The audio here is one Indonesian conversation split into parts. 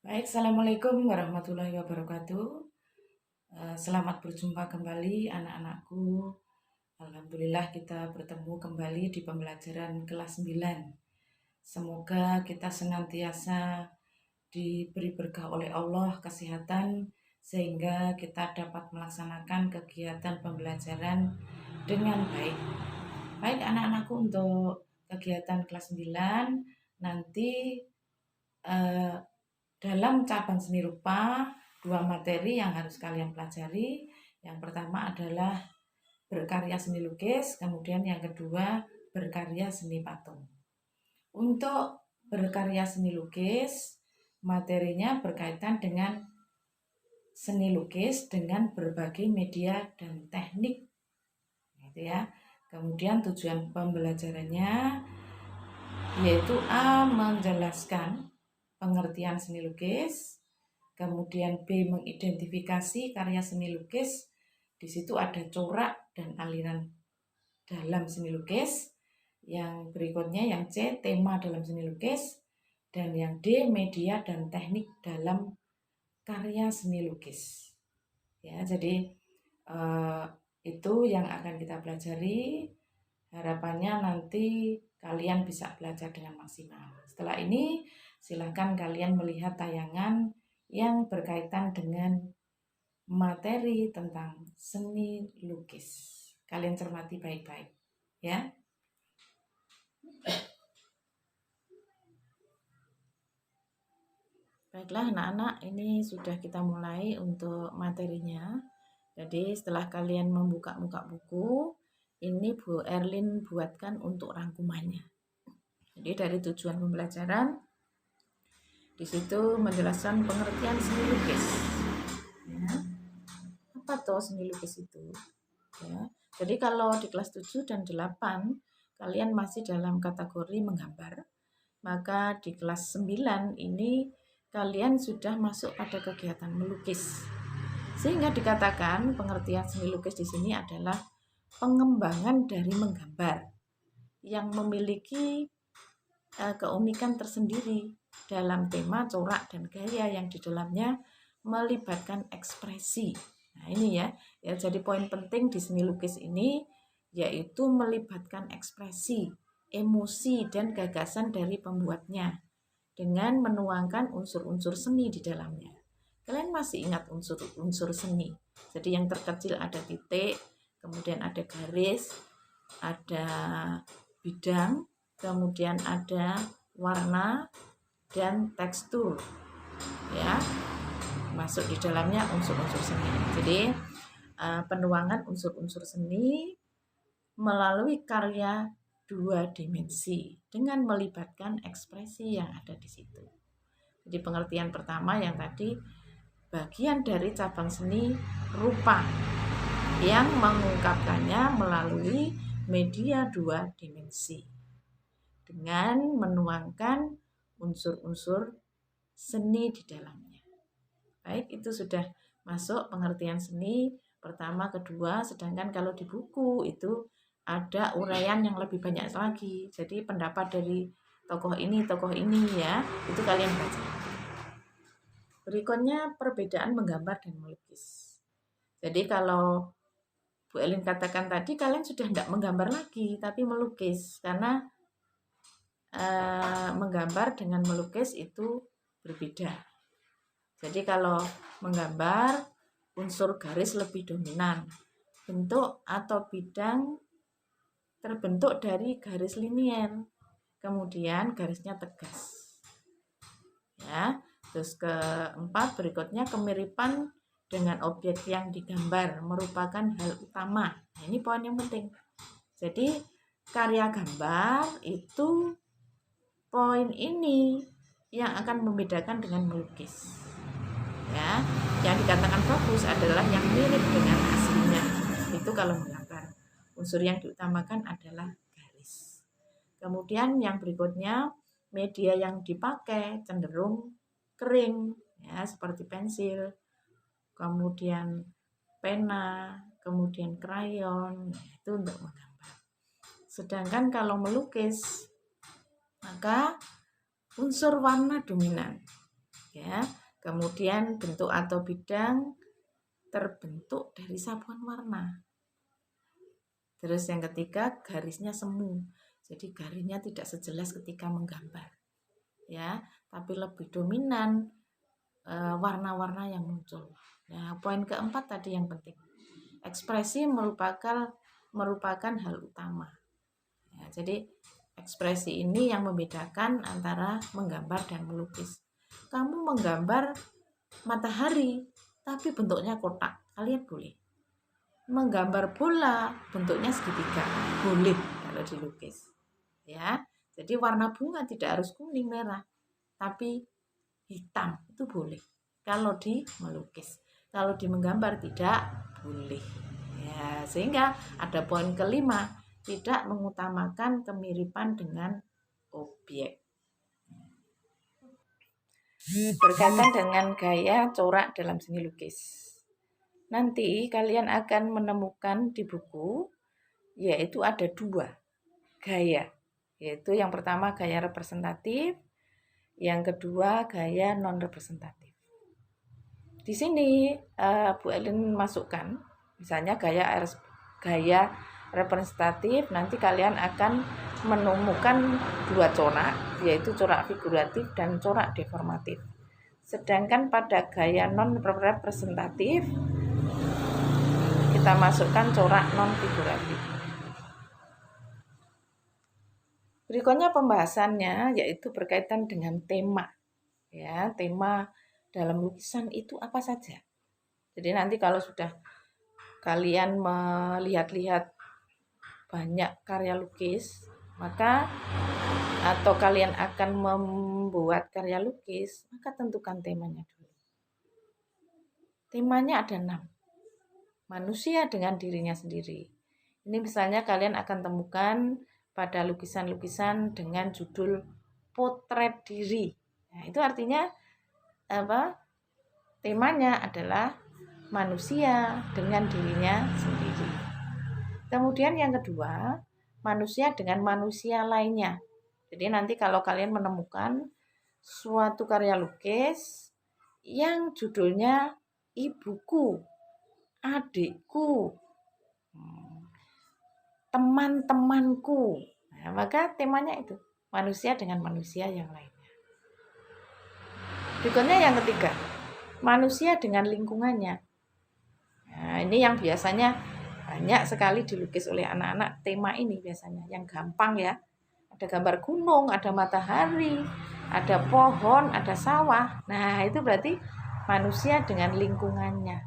Baik, Assalamualaikum warahmatullahi wabarakatuh. Selamat berjumpa kembali anak-anakku. Alhamdulillah kita bertemu kembali di pembelajaran kelas 9. Semoga kita senantiasa diberi berkah oleh Allah kesehatan sehingga kita dapat melaksanakan kegiatan pembelajaran dengan baik. Baik anak-anakku, untuk kegiatan kelas 9 nanti eh, dalam cabang seni rupa, dua materi yang harus kalian pelajari. Yang pertama adalah berkarya seni lukis, kemudian yang kedua berkarya seni patung. Untuk berkarya seni lukis, materinya berkaitan dengan seni lukis dengan berbagai media dan teknik, gitu ya. Kemudian tujuan pembelajarannya yaitu A. Menjelaskan pengertian seni lukis. Kemudian B. Mengidentifikasi karya seni lukis. Di situ ada corak dan aliran dalam seni lukis. Yang berikutnya yang C. Tema dalam seni lukis. Dan yang D. Media dan teknik dalam karya seni lukis. Ya, jadi itu yang akan kita pelajari. Harapannya nanti kalian bisa belajar dengan maksimal. Setelah ini silakan kalian melihat tayangan yang berkaitan dengan materi tentang seni lukis. Kalian cermati baik-baik, ya. Baiklah anak-anak, ini sudah kita mulai untuk materinya. Jadi setelah kalian membuka muka buku, ini Bu Erlin buatkan untuk rangkumannya. Jadi dari tujuan pembelajaran, di situ menjelaskan pengertian seni lukis. Ya. Apa toh seni lukis itu? Ya. Jadi kalau di kelas 7 dan 8 kalian masih dalam kategori menggambar, maka di kelas 9 ini kalian sudah masuk pada kegiatan melukis. Sehingga dikatakan pengertian seni lukis di sini adalah pengembangan dari menggambar yang memiliki keunikan tersendiri dalam tema, corak, dan gaya yang di dalamnya melibatkan ekspresi. Nah ini ya, jadi poin penting di seni lukis ini yaitu melibatkan ekspresi, emosi, dan gagasan dari pembuatnya dengan menuangkan unsur-unsur seni di dalamnya. Kalian masih ingat unsur-unsur seni? Jadi yang terkecil ada titik, kemudian ada garis, ada bidang, kemudian ada warna dan tekstur, ya, masuk di dalamnya unsur-unsur seni. Jadi penuangan unsur-unsur seni melalui karya dua dimensi dengan melibatkan ekspresi yang ada di situ. Jadi pengertian pertama yang tadi, bagian dari cabang seni rupa yang mengungkapkannya melalui media dua dimensi dengan menuangkan unsur-unsur seni di dalamnya. Baik, itu sudah masuk pengertian seni pertama, kedua. Sedangkan kalau di buku itu ada uraian yang lebih banyak lagi. Jadi pendapat dari tokoh ini ya, itu kalian baca. Berikutnya perbedaan menggambar dan melukis. Jadi kalau Bu Elin katakan tadi, kalian sudah tidak menggambar lagi tapi melukis, karena menggambar dengan melukis itu berbeda. Jadi kalau menggambar unsur garis lebih dominan, bentuk atau bidang terbentuk dari garis linier, kemudian garisnya tegas. Ya, terus keempat berikutnya kemiripan dengan objek yang digambar merupakan hal utama. Nah, ini poin yang penting. Jadi karya gambar itu poin ini yang akan membedakan dengan melukis. Ya, yang dikatakan bagus adalah yang mirip dengan aslinya. Itu kalau menggambar. Unsur yang diutamakan adalah garis. Kemudian yang berikutnya, media yang dipakai cenderung kering, ya, seperti pensil, kemudian pena, kemudian krayon, itu untuk menggambar. Sedangkan kalau melukis, maka unsur warna dominan, ya. Kemudian bentuk atau bidang terbentuk dari sapuan warna. Terus yang ketiga, garisnya semu. Jadi garisnya tidak sejelas ketika menggambar. Ya, tapi lebih dominan warna-warna yang muncul. Nah, poin keempat tadi yang penting. Ekspresi merupakan hal utama. Ya, jadi ekspresi ini yang membedakan antara menggambar dan melukis. Kamu menggambar matahari, tapi bentuknya kotak, kalian boleh. Menggambar bola, bentuknya segitiga, boleh kalau dilukis. Ya, jadi warna bunga tidak harus kuning merah, tapi hitam itu boleh kalau di melukis. Kalau di menggambar tidak boleh. Ya, sehingga ada poin kelima, tidak mengutamakan kemiripan dengan objek. Berkaitan dengan gaya corak dalam seni lukis. Nanti kalian akan menemukan di buku, yaitu ada 2 gaya. Yaitu yang pertama gaya representatif, yang kedua gaya non-representatif. Di sini Bu Elin masukkan, misalnya gaya representatif, nanti kalian akan menemukan 2 corak, yaitu corak figuratif dan corak deformatif. Sedangkan pada gaya non-representatif, kita masukkan corak non-figuratif. Berikutnya pembahasannya yaitu berkaitan dengan tema. Ya, tema dalam lukisan itu apa saja. Jadi nanti kalau sudah kalian melihat-lihat banyak karya lukis, maka atau kalian akan membuat karya lukis, maka tentukan temanya dulu. Temanya ada 6. Manusia dengan dirinya sendiri. Ini misalnya kalian akan temukan pada lukisan-lukisan dengan judul potret diri. Nah, itu artinya apa? Temanya adalah manusia dengan dirinya sendiri. Kemudian yang kedua, manusia dengan manusia lainnya. Jadi nanti kalau kalian menemukan suatu karya lukis yang judulnya ibuku, adikku, teman-temanku, nah, maka temanya itu manusia dengan manusia yang lainnya. Berikutnya yang ketiga, manusia dengan lingkungannya. Nah, ini yang biasanya banyak sekali dilukis oleh anak-anak, tema ini biasanya yang gampang ya. Ada gambar gunung, ada matahari, ada pohon, ada sawah. Nah, itu berarti manusia dengan lingkungannya,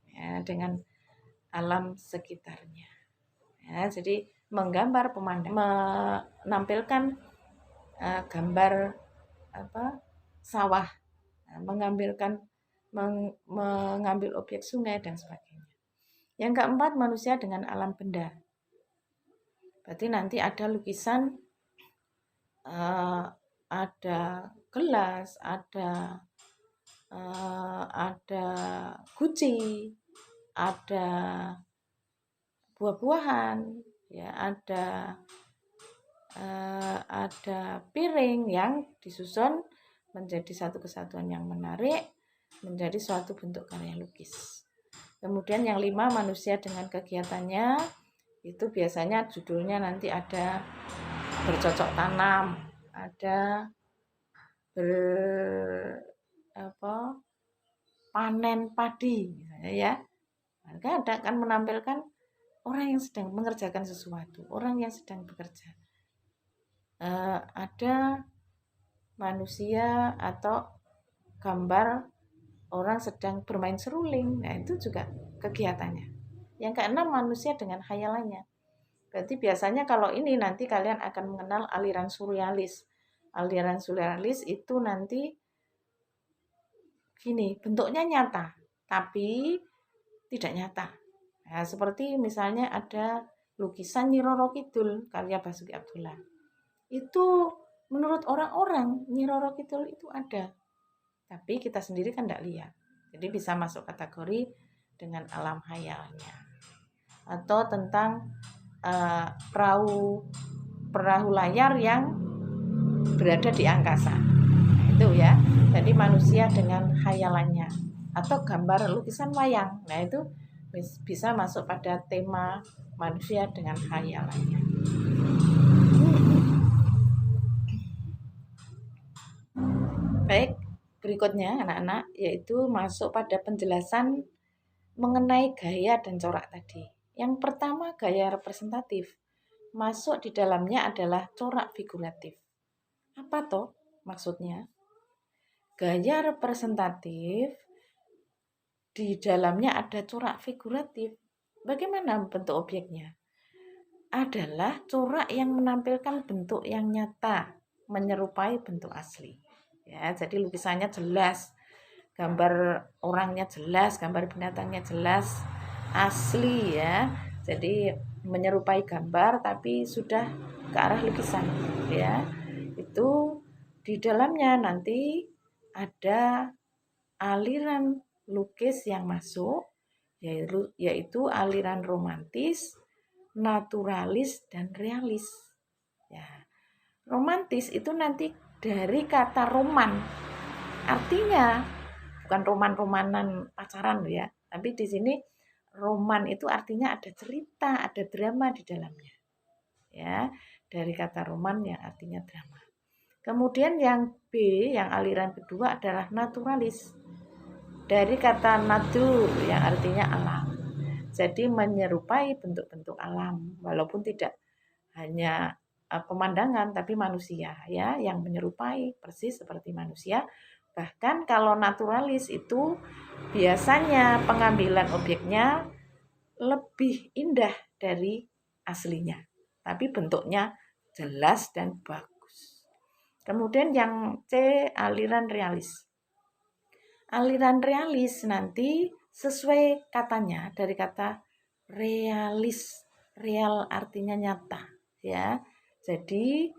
ya, dengan alam sekitarnya. Ya, jadi menggambar pemandangan, menampilkan gambar sawah, mengambil objek sungai dan sebagainya. Yang keempat, manusia dengan alam benda. Berarti nanti ada lukisan, ada gelas, ada guci, ada buah-buahan, ya, ada piring yang disusun menjadi satu kesatuan yang menarik, menjadi suatu bentuk karya lukis. Kemudian yang 5, manusia dengan kegiatannya, itu biasanya judulnya nanti ada bercocok tanam, ada panen padi, misalnya ya. Maka akan menampilkan orang yang sedang mengerjakan sesuatu, orang yang sedang bekerja. Ada manusia atau gambar orang sedang bermain seruling, nah itu juga kegiatannya. Yang keenam, manusia dengan khayalannya. Berarti biasanya kalau ini nanti kalian akan mengenal aliran surrealis. Aliran surrealis itu nanti gini, bentuknya nyata, tapi tidak nyata. Nah, seperti misalnya ada lukisan Nyi Roro Kidul karya Basuki Abdullah. Itu menurut orang-orang Nyi Roro Kidul itu ada, tapi kita sendiri kan tidak lihat. Jadi bisa masuk kategori dengan alam khayalnya. Atau tentang perahu layar yang berada di angkasa. Itu ya. Jadi manusia dengan khayalannya atau gambar lukisan wayang. Nah, itu bisa masuk pada tema manusia dengan khayalannya. Baik, berikutnya anak-anak yaitu masuk pada penjelasan mengenai gaya dan corak tadi. Yang pertama gaya representatif. Masuk di dalamnya adalah corak figuratif. Apa toh maksudnya? Gaya representatif di dalamnya ada corak figuratif. Bagaimana bentuk objeknya? Adalah corak yang menampilkan bentuk yang nyata, menyerupai bentuk asli. Ya, jadi lukisannya jelas, gambar orangnya jelas, gambar binatangnya jelas, asli ya. Jadi menyerupai gambar tapi sudah ke arah lukisan ya. Itu di dalamnya nanti ada aliran lukis yang masuk yaitu aliran romantis, naturalis dan realis. Ya. Romantis itu nanti dari kata roman. Artinya bukan roman-romanan pacaran ya, tapi di sini roman itu artinya ada cerita, ada drama di dalamnya. Ya, dari kata roman yang artinya drama. Kemudian yang B, yang aliran kedua adalah naturalis. Dari kata natu yang artinya alam. Jadi menyerupai bentuk-bentuk alam, walaupun tidak hanya pemandangan tapi manusia ya yang menyerupai persis seperti manusia. Bahkan kalau naturalis itu biasanya pengambilan objeknya lebih indah dari aslinya, tapi bentuknya jelas dan bagus. Kemudian yang C, aliran realis. Aliran realis nanti sesuai katanya dari kata realis. Real artinya nyata ya. Jadi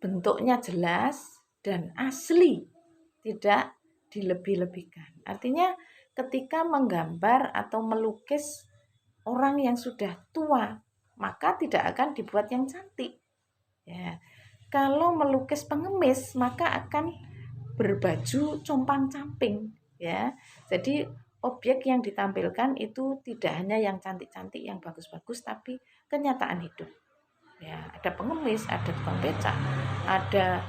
bentuknya jelas dan asli, tidak dilebih-lebihkan. Artinya ketika menggambar atau melukis orang yang sudah tua, maka tidak akan dibuat yang cantik. Ya. Kalau melukis pengemis, maka akan berbaju compang-camping ya. Jadi objek yang ditampilkan itu tidak hanya yang cantik-cantik, yang bagus-bagus, tapi kenyataan hidup. Ya, ada pengemis, ada tukang becak, ada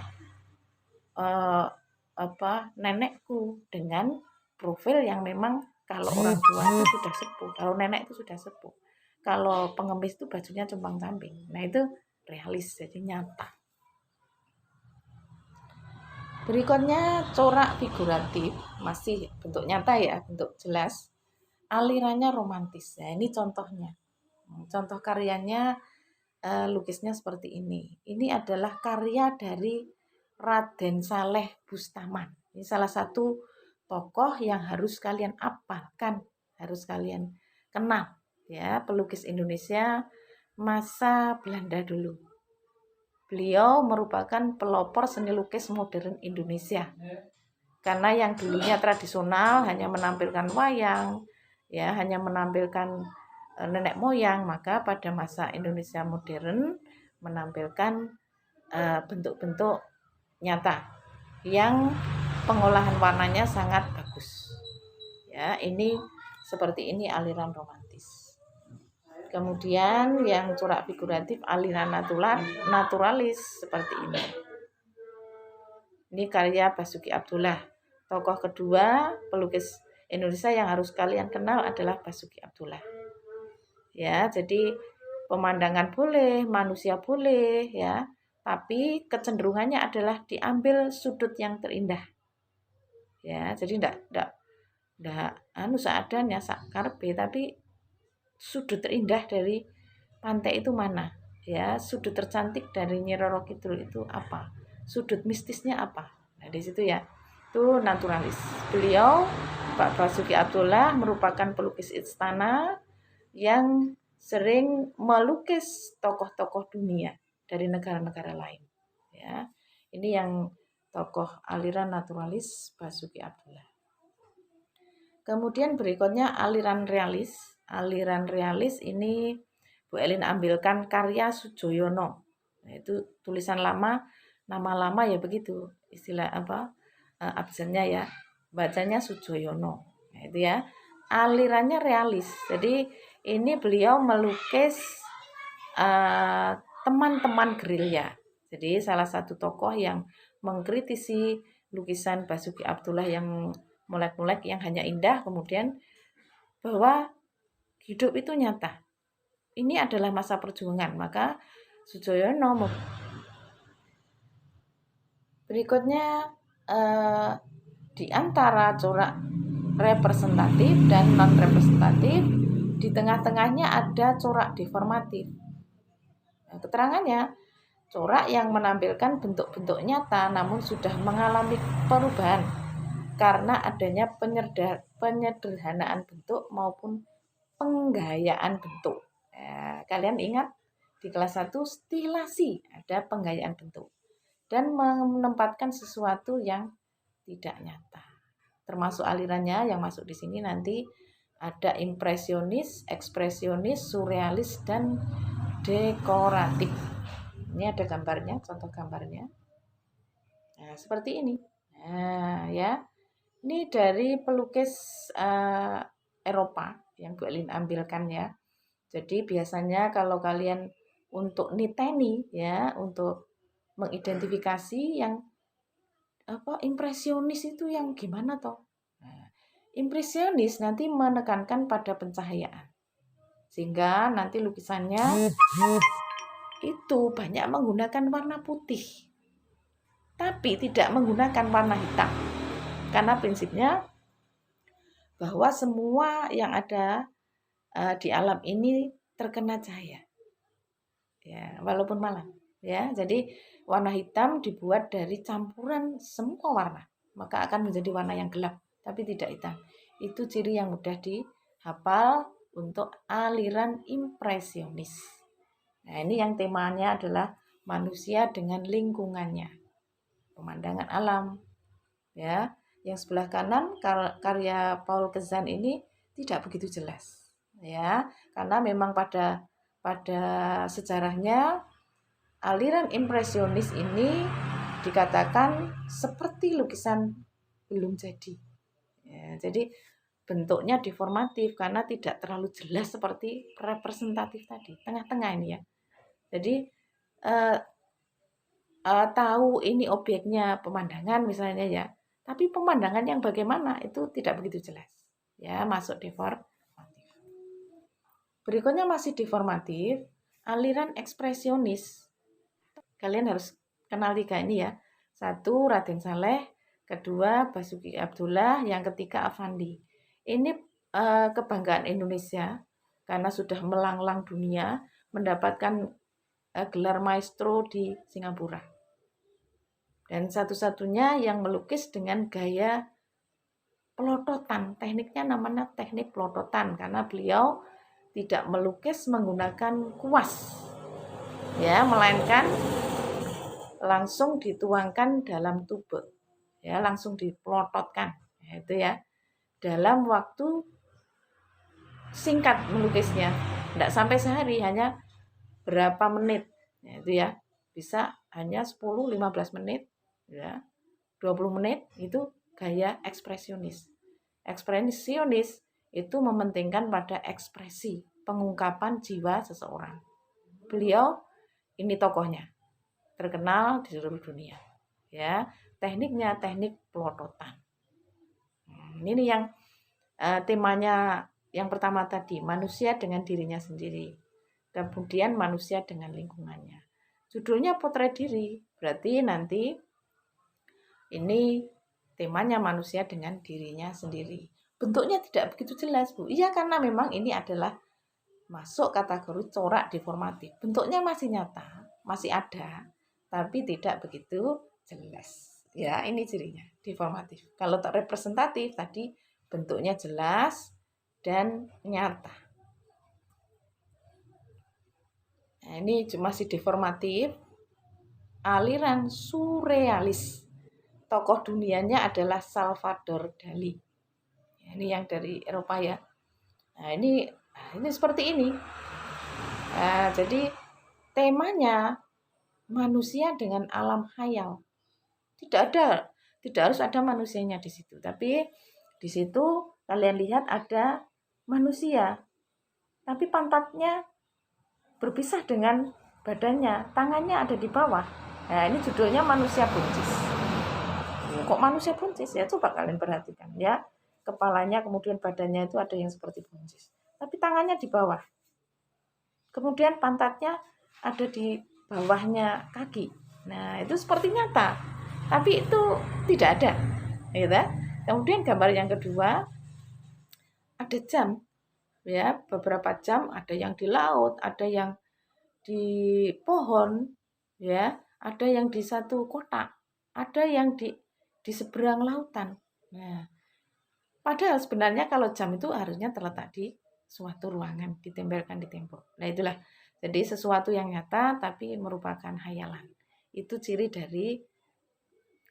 nenekku dengan profil yang memang kalau orang tua itu sudah sepuh, kalau nenek itu sudah sepuh. Kalau pengemis itu bajunya compang-camping. Nah, itu realis, jadi nyata. Berikutnya corak figuratif, masih bentuk nyata ya, bentuk jelas. Alirannya romantis. Nah, ini contohnya. Contoh karyanya lukisnya seperti ini. Ini adalah karya dari Raden Saleh Bustaman. Ini salah satu tokoh yang harus kalian apalkan, harus kalian kenal ya, pelukis Indonesia masa Belanda dulu. Beliau merupakan pelopor seni lukis modern Indonesia. Karena yang dulunya tradisional hanya menampilkan wayang, ya, hanya menampilkan nenek moyang, maka pada masa Indonesia modern menampilkan bentuk-bentuk nyata yang pengolahan warnanya sangat bagus. Ya, ini seperti ini aliran romantis. Kemudian yang corak figuratif aliran naturalis seperti ini. Ini karya Basuki Abdullah. Tokoh kedua pelukis Indonesia yang harus kalian kenal adalah Basuki Abdullah. Ya, jadi pemandangan boleh, manusia boleh ya, tapi kecenderungannya adalah diambil sudut yang terindah. Ya, jadi enggak seadanya sak karepe, tapi sudut terindah dari pantai itu mana? Ya, sudut tercantik dari Nyi Roro Kidul itu apa? Sudut mistisnya apa? Nah, di situ ya. Itu naturalis. Beliau Pak Basuki Abdullah merupakan pelukis istana yang sering melukis tokoh-tokoh dunia dari negara-negara lain. Ya. Ini yang tokoh aliran naturalis Basuki Abdullah. Kemudian berikutnya aliran realis. Aliran realis ini Bu Elin ambilkan karya Sujoyono. Nah, itu tulisan lama, nama lama ya begitu. Istilah apa? absennya ya, bacanya Sujoyono. Nah, itu ya. Alirannya realis. Jadi ini beliau melukis teman-teman gerilya. Jadi salah satu tokoh yang mengkritisi lukisan Basuki Abdullah yang molek-molek yang hanya indah, kemudian bahwa hidup itu nyata. Ini adalah masa perjuangan. Maka Sujoyono berikutnya di antara corak representatif dan non representatif, di tengah-tengahnya ada corak deformatif. Nah, keterangannya, corak yang menampilkan bentuk-bentuk nyata namun sudah mengalami perubahan karena adanya penyederhanaan bentuk maupun penggayaan bentuk. Nah, kalian ingat di kelas 1 stilasi, ada penggayaan bentuk dan menempatkan sesuatu yang tidak nyata. Termasuk alirannya yang masuk di sini nanti ada impresionis, ekspresionis, surrealis, dan dekoratif. Ini ada gambarnya, contoh gambarnya. Nah, seperti ini. Nah, ya. Ini dari pelukis Eropa yang Bu Elin ambilkan ya. Jadi biasanya kalau kalian untuk niteni ya, untuk mengidentifikasi yang impresionis itu yang gimana toh? Nah, impresionis nanti menekankan pada pencahayaan. Sehingga nanti lukisannya itu banyak menggunakan warna putih. Tapi tidak menggunakan warna hitam. Karena prinsipnya bahwa semua yang ada di alam ini terkena cahaya. Ya, walaupun malam, ya. Jadi warna hitam dibuat dari campuran semua warna, maka akan menjadi warna yang gelap, tapi tidak hitam. Itu ciri yang mudah dihafal untuk aliran impresionis. Nah, ini yang temanya adalah manusia dengan lingkungannya, pemandangan alam. Ya, yang sebelah kanan karya Paul Cézanne ini tidak begitu jelas. Ya, karena memang pada sejarahnya aliran impresionis ini dikatakan seperti lukisan belum jadi. Ya, jadi bentuknya deformatif karena tidak terlalu jelas seperti representatif tadi, tengah-tengah ini ya. Jadi tahu ini objeknya pemandangan misalnya ya, tapi pemandangan yang bagaimana itu tidak begitu jelas. Ya, masuk deformatif. Berikutnya masih deformatif, aliran ekspresionis. Kalian harus kenal 3 ini ya. 1 Raden Saleh, kedua Basuki Abdullah, yang ketiga Affandi. Ini kebanggaan Indonesia karena sudah melanglang dunia, mendapatkan gelar maestro di Singapura. Dan satu-satunya yang melukis dengan gaya pelototan. Tekniknya namanya teknik pelototan karena beliau tidak melukis menggunakan kuas, ya, melainkan langsung dituangkan dalam tube, ya, langsung dipelototkan, ya, itu ya, dalam waktu singkat melukisnya, tidak sampai sehari, hanya berapa menit, ya, itu ya, bisa hanya 10-15 menit, ya, 20 menit, itu gaya ekspresionis. Ekspresionis itu mementingkan pada ekspresi, pengungkapan jiwa seseorang. Beliau ini tokohnya, terkenal di seluruh dunia. Ya, tekniknya teknik pelototan. Ini yang temanya yang pertama tadi, manusia dengan dirinya sendiri. Kemudian manusia dengan lingkungannya. Judulnya potret diri, berarti nanti ini temanya manusia dengan dirinya sendiri. Bentuknya tidak begitu jelas, Bu. Iya, karena memang ini adalah masuk kategori corak deformatif. Bentuknya masih nyata, masih ada, tapi tidak begitu jelas. Ya, ini cirinya, deformatif. Kalau tak representatif tadi bentuknya jelas dan nyata. Nah, ini masih deformatif. Aliran surrealis. Tokoh dunianya adalah Salvador Dali. Ini yang dari Eropa ya. Nah, ini seperti ini. Nah, jadi temanya manusia dengan alam khayal. Tidak harus ada manusianya di situ, tapi di situ kalian lihat ada manusia, tapi pantatnya berpisah dengan badannya, tangannya ada di bawah. Nah, ini judulnya manusia buncis. Kok manusia buncis ya? Coba kalian perhatikan ya. Kepalanya kemudian badannya itu ada yang seperti buncis. Tapi tangannya di bawah. Kemudian pantatnya ada di bawahnya kaki. Nah, itu seperti nyata. Tapi itu tidak ada. Gitu. Kemudian gambar yang kedua, ada jam. Ya, beberapa jam, ada yang di laut, ada yang di pohon, ya, ada yang di satu kotak, ada yang di seberang lautan. Nah, padahal sebenarnya kalau jam itu harusnya terletak di suatu ruangan, ditempelkan di tembok. Nah, itulah. Jadi sesuatu yang nyata tapi merupakan hayalan. Itu ciri dari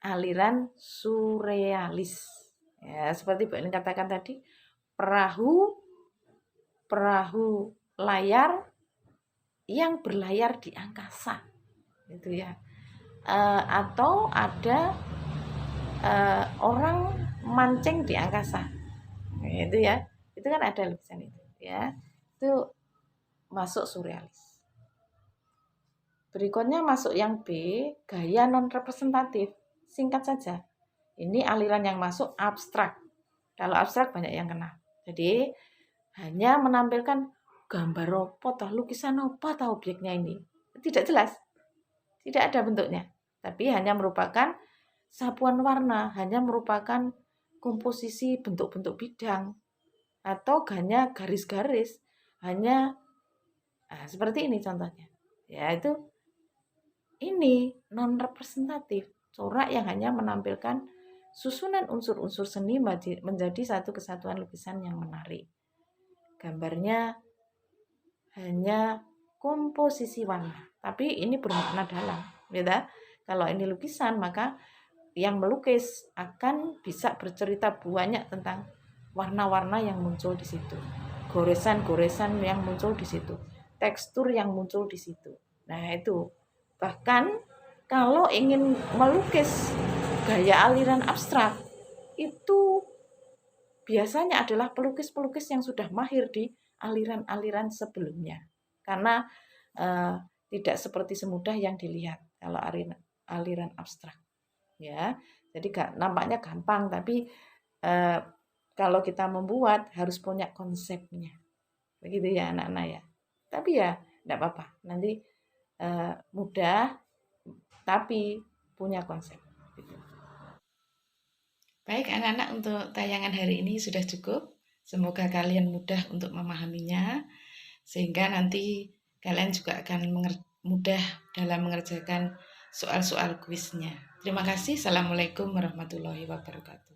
aliran surrealis. Ya, seperti Bu Elin katakan tadi, perahu layar yang berlayar di angkasa, gitu ya. Atau ada orang mancing di angkasa, itu ya. Itu kan ada lukisan itu, ya. Itu masuk surrealis. Berikutnya masuk yang B, gaya non representatif. Singkat saja. Ini aliran yang masuk abstrak. Kalau abstrak banyak yang kenal. Jadi hanya menampilkan gambar apa atau lukisan apa atau objeknya ini. Tidak jelas. Tidak ada bentuknya. Tapi hanya merupakan sapuan warna, hanya merupakan komposisi bentuk-bentuk bidang atau hanya garis-garis, hanya seperti ini contohnya. Ya, itu ini non representatif, corak yang hanya menampilkan susunan unsur-unsur seni menjadi satu kesatuan lukisan yang menarik. Gambarnya hanya komposisi warna, tapi ini bermakna dalam, gitu. Kalau ini lukisan, maka yang melukis akan bisa bercerita banyak tentang warna-warna yang muncul di situ, goresan-goresan yang muncul di situ, tekstur yang muncul di situ. Nah, itu. Bahkan kalau ingin melukis gaya aliran abstrak, itu biasanya adalah pelukis-pelukis yang sudah mahir di aliran-aliran sebelumnya. Karena tidak seperti semudah yang dilihat kalau aliran abstrak. Ya, jadi nampaknya gampang, tapi kalau kita membuat harus punya konsepnya, begitu ya anak-anak ya. Tapi ya tidak apa-apa, nanti mudah tapi punya konsep. Gitu. Baik anak-anak, untuk tayangan hari ini sudah cukup. Semoga kalian mudah untuk memahaminya, sehingga nanti kalian juga akan mudah dalam mengerjakan soal-soal kuisnya. Terima kasih. Assalamualaikum warahmatullahi wabarakatuh.